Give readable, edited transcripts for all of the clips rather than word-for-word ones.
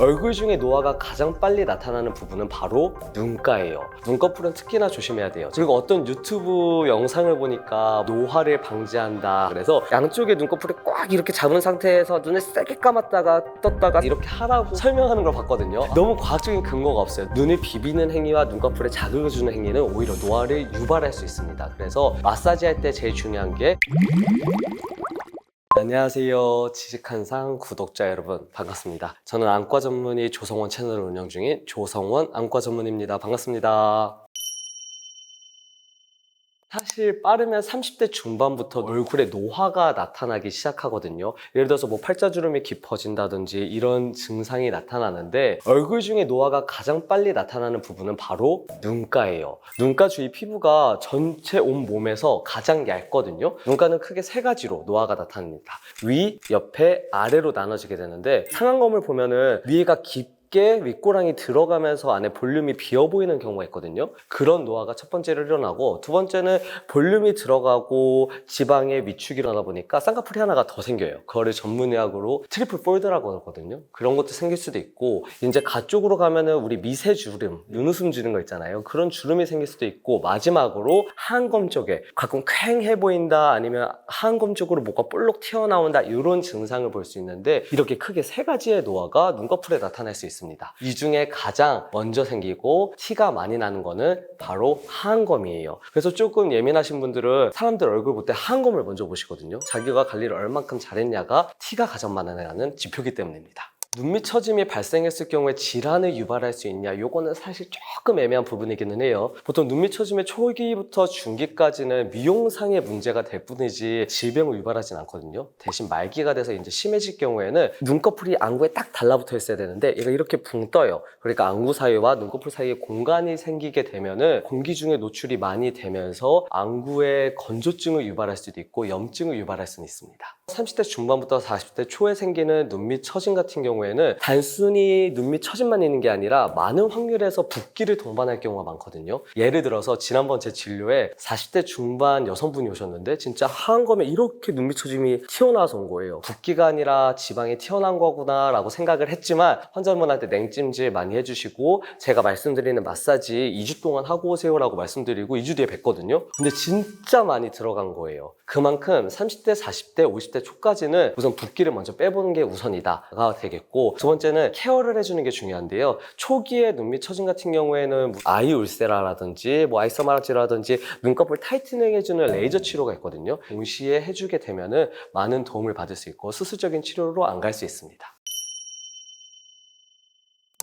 얼굴 중에 노화가 가장 빨리 나타나는 부분은 바로 눈가예요. 눈꺼풀은 특히나 조심해야 돼요. 그리고 어떤 유튜브 영상을 보니까 노화를 방지한다 그래서 양쪽에 눈꺼풀을 꽉 이렇게 잡은 상태에서 눈을 세게 감았다가 떴다가 이렇게 하라고 설명하는 걸 봤거든요. 너무 과학적인 근거가 없어요. 눈을 비비는 행위와 눈꺼풀에 자극을 주는 행위는 오히려 노화를 유발할 수 있습니다. 그래서 마사지 할 때 제일 중요한 게 안녕하세요. 지식한상 구독자 여러분 반갑습니다. 저는 안과 전문의 조성원 채널을 운영 중인 조성원 안과 전문의입니다. 반갑습니다. 사실 빠르면 30대 중반부터 얼굴에 노화가 나타나기 시작하거든요. 예를 들어서 뭐 팔자주름이 깊어진다든지 이런 증상이 나타나는데 얼굴 중에 노화가 가장 빨리 나타나는 부분은 바로 눈가예요. 눈가 주위 피부가 전체 온 몸에서 가장 얇거든요. 눈가는 크게 세 가지로 노화가 나타납니다. 위, 옆에, 아래로 나눠지게 되는데 상안검을 보면은 위에가 윗꼬랑이 들어가면서 안에 볼륨이 비어 보이는 경우가 있거든요. 그런 노화가 첫 번째로 일어나고, 두 번째는 볼륨이 들어가고 지방의 위축이 일어나다 보니까 쌍꺼풀이 하나가 더 생겨요. 그거를 전문의학으로 트리플 폴드라고 하거든요. 그런 것도 생길 수도 있고, 이제 가쪽으로 가면은 우리 미세주름, 눈웃음 주는 거 있잖아요. 그런 주름이 생길 수도 있고, 마지막으로 하안검 쪽에 가끔 퀭해 보인다, 아니면 하안검 쪽으로 뭐가 볼록 튀어나온다, 이런 증상을 볼 수 있는데, 이렇게 크게 세 가지의 노화가 눈꺼풀에 나타날 수 있습니다. 이 중에 가장 먼저 생기고 티가 많이 나는 거는 바로 하안검이에요. 그래서 조금 예민하신 분들은 사람들 얼굴 볼 때 하안검을 먼저 보시거든요. 자기가 관리를 얼만큼 잘했냐가 티가 가장 많이 나는 지표이기 때문입니다. 눈밑 처짐이 발생했을 경우에 질환을 유발할 수 있냐, 요거는 사실 조금 애매한 부분이기는 해요. 보통 눈밑 처짐의 초기부터 중기까지는 미용상의 문제가 될 뿐이지 질병을 유발하진 않거든요. 대신 말기가 돼서 이제 심해질 경우에는 눈꺼풀이 안구에 딱 달라붙어 있어야 되는데 얘가 이렇게 붕 떠요. 그러니까 안구 사이와 눈꺼풀 사이에 공간이 생기게 되면은 공기 중에 노출이 많이 되면서 안구에 건조증을 유발할 수도 있고 염증을 유발할 수는 있습니다. 30대 중반부터 40대 초에 생기는 눈밑 처짐 같은 경우에는 단순히 눈밑 처짐만 있는 게 아니라 많은 확률에서 붓기를 동반할 경우가 많거든요. 예를 들어서 지난번 제 진료에 40대 중반 여성분이 오셨는데 진짜 하안검에 이렇게 눈밑 처짐이 튀어나와서 온 거예요. 붓기가 아니라 지방이 튀어나온 거구나 라고 생각을 했지만 환자분한테 냉찜질 많이 해주시고 제가 말씀드리는 마사지 2주 동안 하고 오세요 라고 말씀드리고 2주 뒤에 뵀거든요. 근데 진짜 많이 들어간 거예요. 그만큼 30대, 40대, 50대 초까지는 우선 붓기를 먼저 빼보는 게 우선이다가 되겠고, 두 번째는 케어를 해주는 게 중요한데요. 초기에 눈밑 처짐 같은 경우에는 아이 울세라라든지 아이서마라지라든지 눈꺼풀 타이트닝 해주는 레이저 치료가 있거든요. 동시에 해주게 되면은 많은 도움을 받을 수 있고 수술적인 치료로 안 갈 수 있습니다.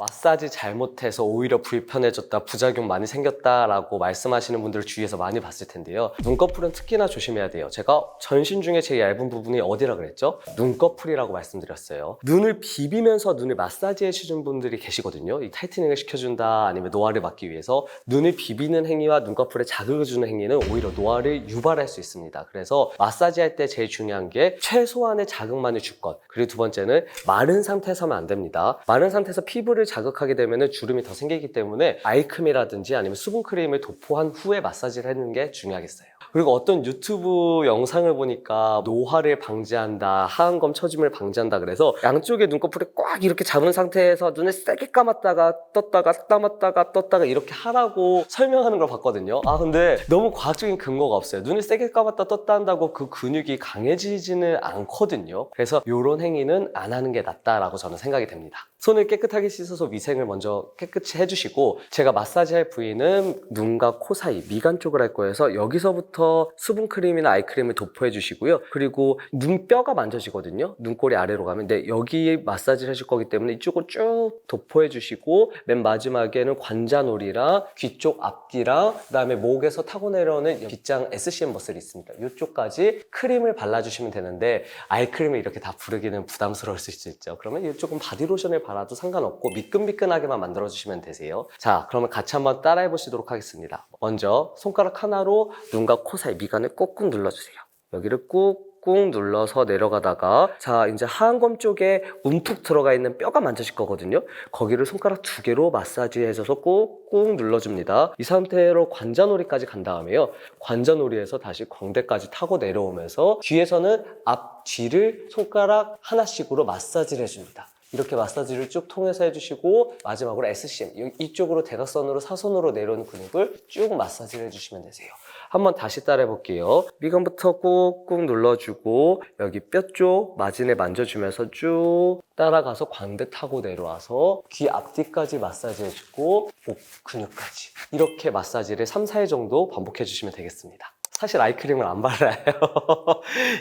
마사지 잘못해서 오히려 불편해졌다, 부작용 많이 생겼다라고 말씀하시는 분들을 주위에서 많이 봤을 텐데요. 눈꺼풀은 특히나 조심해야 돼요. 제가 전신 중에 제일 얇은 부분이 어디라 그랬죠? 눈꺼풀이라고 말씀드렸어요. 눈을 비비면서 눈을 마사지해 주는 분들이 계시거든요. 이 타이트닝을 시켜준다, 아니면 노화를 막기 위해서 눈을 비비는 행위와 눈꺼풀에 자극을 주는 행위는 오히려 노화를 유발할 수 있습니다. 그래서 마사지 할 때 제일 중요한 게 최소한의 자극만을 줄 것. 그리고 두 번째는 마른 상태에서 하면 안 됩니다. 마른 상태에서 피부를 자극하게 되면 주름이 더 생기기 때문에 아이크림이라든지 아니면 수분크림을 도포한 후에 마사지를 하는 게 중요하겠어요. 그리고 어떤 유튜브 영상을 보니까 노화를 방지한다, 하안검 처짐을 방지한다 그래서 양쪽에 눈꺼풀을 꽉 이렇게 잡은 상태에서 눈을 세게 감았다가 떴다가 감았다가 떴다가 이렇게 하라고 설명하는 걸 봤거든요. 근데 너무 과학적인 근거가 없어요. 눈을 세게 감았다 떴다 한다고 그 근육이 강해지지는 않거든요. 그래서 이런 행위는 안 하는 게 낫다라고 저는 생각이 됩니다. 손을 깨끗하게 씻어서 위생을 먼저 깨끗이 해주시고, 제가 마사지할 부위는 눈과 코 사이, 미간 쪽을 할 거여서 여기서부터 수분크림이나 아이크림을 도포해 주시고요. 그리고 눈뼈가 만져지거든요. 눈꼬리 아래로 가면. 근데 여기 마사지를 해줄 거기 때문에 이쪽을 쭉 도포해 주시고, 맨 마지막에는 관자놀이랑 귀 쪽 앞뒤랑 그다음에 목에서 타고 내려오는 빗장 SCM 머슬이 있습니다. 이쪽까지 크림을 발라주시면 되는데, 아이크림을 이렇게 다 부르기는 부담스러울 수 있죠. 그러면 이쪽은 바디로션을 발라도 상관없고 미끈미끈하게만 만들어주시면 되세요. 자, 그러면 같이 한번 따라해 보시도록 하겠습니다. 먼저 손가락 하나로 눈과 코 사이 미간을 꾹꾹 눌러주세요. 여기를 꾹꾹 눌러서 내려가다가, 자, 이제 하안검 쪽에 움푹 들어가 있는 뼈가 만져질 거거든요. 거기를 손가락 2개로 마사지 해줘서 꾹꾹 눌러줍니다. 이 상태로 관자놀이까지 간 다음에요, 관자놀이에서 다시 광대까지 타고 내려오면서 뒤에서는 앞, 뒤를 손가락 하나씩으로 마사지를 해줍니다. 이렇게 마사지를 쭉 통해서 해주시고 마지막으로 SCM 이쪽으로 대각선으로 사선으로 내려오는 근육을 쭉 마사지를 해주시면 되세요. 한번 다시 따라해 볼게요. 미간부터 꾹꾹 눌러주고 여기 뼈 쪽 마진에 만져주면서 쭉 따라가서 광대 타고 내려와서 귀 앞뒤까지 마사지 해주고 목 근육까지 이렇게 마사지를 3, 4회 정도 반복해 주시면 되겠습니다. 사실 아이크림을 안 발라요.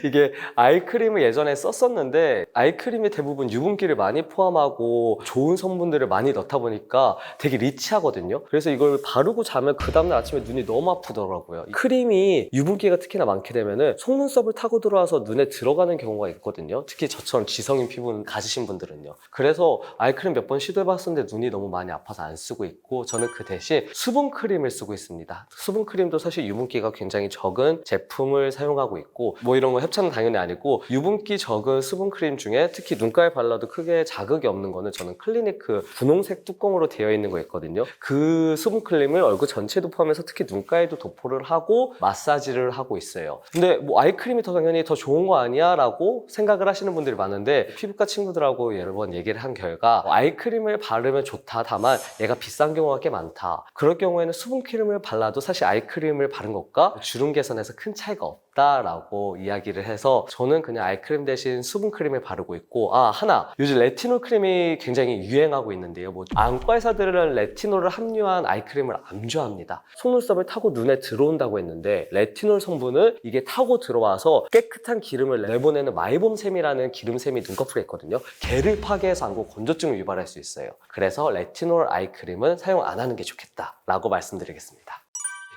이게 아이크림을 예전에 썼었는데 아이크림이 대부분 유분기를 많이 포함하고 좋은 성분들을 많이 넣다 보니까 되게 리치하거든요. 그래서 이걸 바르고 자면 그 다음날 아침에 눈이 너무 아프더라고요. 크림이 유분기가 특히나 많게 되면은 속눈썹을 타고 들어와서 눈에 들어가는 경우가 있거든요. 특히 저처럼 지성인 피부 가지신 분들은요. 그래서 아이크림 몇 번 시도해봤었는데 눈이 너무 많이 아파서 안 쓰고 있고 저는 그 대신 수분크림을 쓰고 있습니다. 수분크림도 사실 유분기가 굉장히 적은 제품을 사용하고 있고 뭐 이런 거 협찬은 당연히 아니고 유분기 적은 수분크림 중에 특히 눈가에 발라도 크게 자극이 없는 거는 저는 클리니크 분홍색 뚜껑으로 되어 있는 거 있거든요. 그 수분크림을 얼굴 전체도 포함해서 특히 눈가에도 도포를 하고 마사지를 하고 있어요. 근데 뭐 아이크림이 더 당연히 더 좋은 거 아니야? 라고 생각을 하시는 분들이 많은데 피부과 친구들하고 여러 번 얘기를 한 결과 아이크림을 바르면 좋다. 다만 얘가 비싼 경우가 꽤 많다. 그럴 경우에는 수분크림을 발라도 사실 아이크림을 바른 것과 주름 개선에서 큰 차이가 없다라고 이야기를 해서 저는 그냥 아이크림 대신 수분크림을 바르고 있고 하나 요즘 레티놀 크림이 굉장히 유행하고 있는데요. 뭐 안과 의사들은 레티놀을 함유한 아이크림을 안 좋아합니다. 속눈썹을 타고 눈에 들어온다고 했는데 레티놀 성분은 이게 타고 들어와서 깨끗한 기름을 내보내는 마이봄샘이라는 기름샘이 눈꺼풀에 있거든요. 걔를 파괴해서 안구 건조증을 유발할 수 있어요. 그래서 레티놀 아이크림은 사용 안 하는 게 좋겠다라고 말씀드리겠습니다.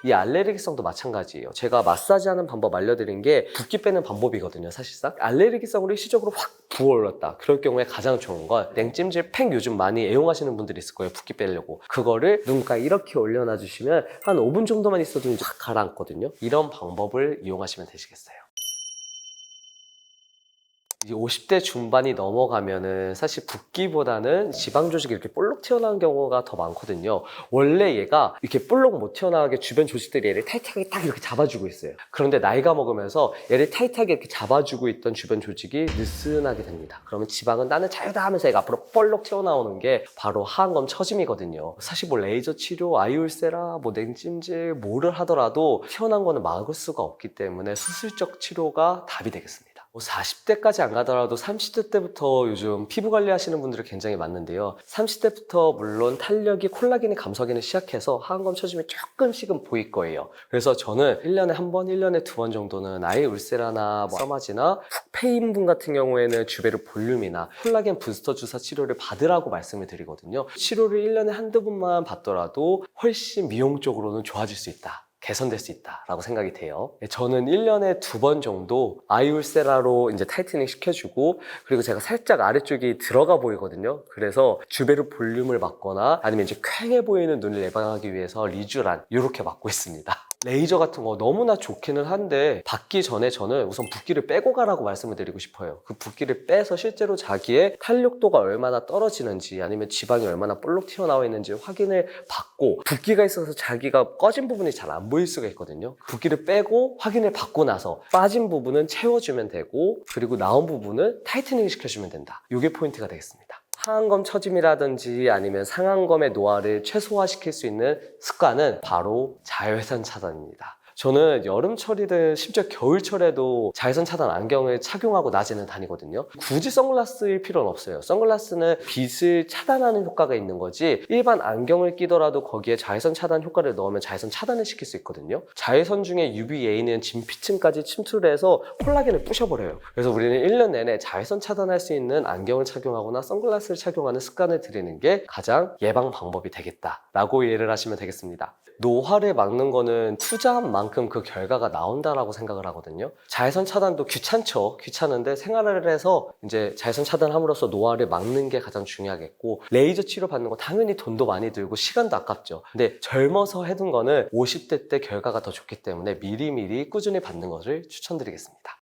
이 알레르기성도 마찬가지예요. 제가 마사지하는 방법 알려드린 게 붓기 빼는 방법이거든요. 사실상 알레르기성으로 일시적으로 확 부어올랐다. 그럴 경우에 가장 좋은 건 냉찜질 팩 요즘 많이 애용하시는 분들이 있을 거예요. 붓기 빼려고. 그거를 눈가에 이렇게 올려놔 주시면 한 5분 정도만 있어도 이제 확 가라앉거든요. 이런 방법을 이용하시면 되시겠어요. 이제 50대 중반이 넘어가면은 사실 붓기보다는 지방 조직이 이렇게 볼록 튀어나온 경우가 더 많거든요. 원래 얘가 이렇게 볼록 못 튀어나오게 주변 조직들이 얘를 타이트하게 딱 이렇게 잡아주고 있어요. 그런데 나이가 먹으면서 얘를 타이트하게 이렇게 잡아주고 있던 주변 조직이 느슨하게 됩니다. 그러면 지방은 나는 자유다 하면서 얘가 앞으로 볼록 튀어나오는 게 바로 하안검 처짐이거든요. 사실 뭐 레이저 치료, 아이울세라, 뭐 냉찜질 뭐를 하더라도 튀어나온 거는 막을 수가 없기 때문에 수술적 치료가 답이 되겠습니다. 40대까지 안 가더라도 30대 때부터 요즘 피부 관리 하시는 분들이 굉장히 많은데요. 30대부터 물론 탄력이 콜라겐이 감소하기는 시작해서 하안검 처짐이 조금씩은 보일 거예요. 그래서 저는 1년에 한 번, 1년에 두 번 정도는 아예 울세라나 써마지나 푹페인분 같은 경우에는 주베르 볼륨이나 콜라겐 부스터 주사 치료를 받으라고 말씀을 드리거든요. 치료를 1년에 한두 번만 받더라도 훨씬 미용적으로는 좋아질 수 있다. 개선될 수 있다라고 생각이 돼요. 저는 1년에 두 번 정도 아이울세라로 이제 타이트닝 시켜주고 그리고 제가 살짝 아래쪽이 들어가 보이거든요. 그래서 주베르 볼륨을 맞거나 아니면 이제 퀭해 보이는 눈을 예방하기 위해서 리쥬란 이렇게 맞고 있습니다. 레이저 같은 거 너무나 좋기는 한데 받기 전에 저는 우선 붓기를 빼고 가라고 말씀을 드리고 싶어요. 그 붓기를 빼서 실제로 자기의 탄력도가 얼마나 떨어지는지 아니면 지방이 얼마나 볼록 튀어나와 있는지 확인을 받고 붓기가 있어서 자기가 꺼진 부분이 잘 안 보일 수가 있거든요. 붓기를 빼고 확인을 받고 나서 빠진 부분은 채워주면 되고 그리고 나온 부분은 타이트닝 시켜주면 된다. 이게 포인트가 되겠습니다. 하안검 처짐이라든지 아니면 상안검의 노화를 최소화시킬 수 있는 습관은 바로 자외선 차단입니다. 저는 여름철이든 심지어 겨울철에도 자외선 차단 안경을 착용하고 낮에는 다니거든요. 굳이 선글라스일 필요는 없어요. 선글라스는 빛을 차단하는 효과가 있는 거지 일반 안경을 끼더라도 거기에 자외선 차단 효과를 넣으면 자외선 차단을 시킬 수 있거든요. 자외선 중에 UVA는 진피층까지 침투를 해서 콜라겐을 부셔버려요. 그래서 우리는 1년 내내 자외선 차단할 수 있는 안경을 착용하거나 선글라스를 착용하는 습관을 들이는 게 가장 예방 방법이 되겠다라고 이해를 하시면 되겠습니다. 노화를 막는 거는 투자한 만큼 그 결과가 나온다라고 생각을 하거든요. 자외선 차단도 귀찮죠. 귀찮은데 생활을 해서 이제 자외선 차단함으로써 노화를 막는 게 가장 중요하겠고 레이저 치료 받는 거 당연히 돈도 많이 들고 시간도 아깝죠. 근데 젊어서 해둔 거는 50대 때 결과가 더 좋기 때문에 미리미리 꾸준히 받는 것을 추천드리겠습니다.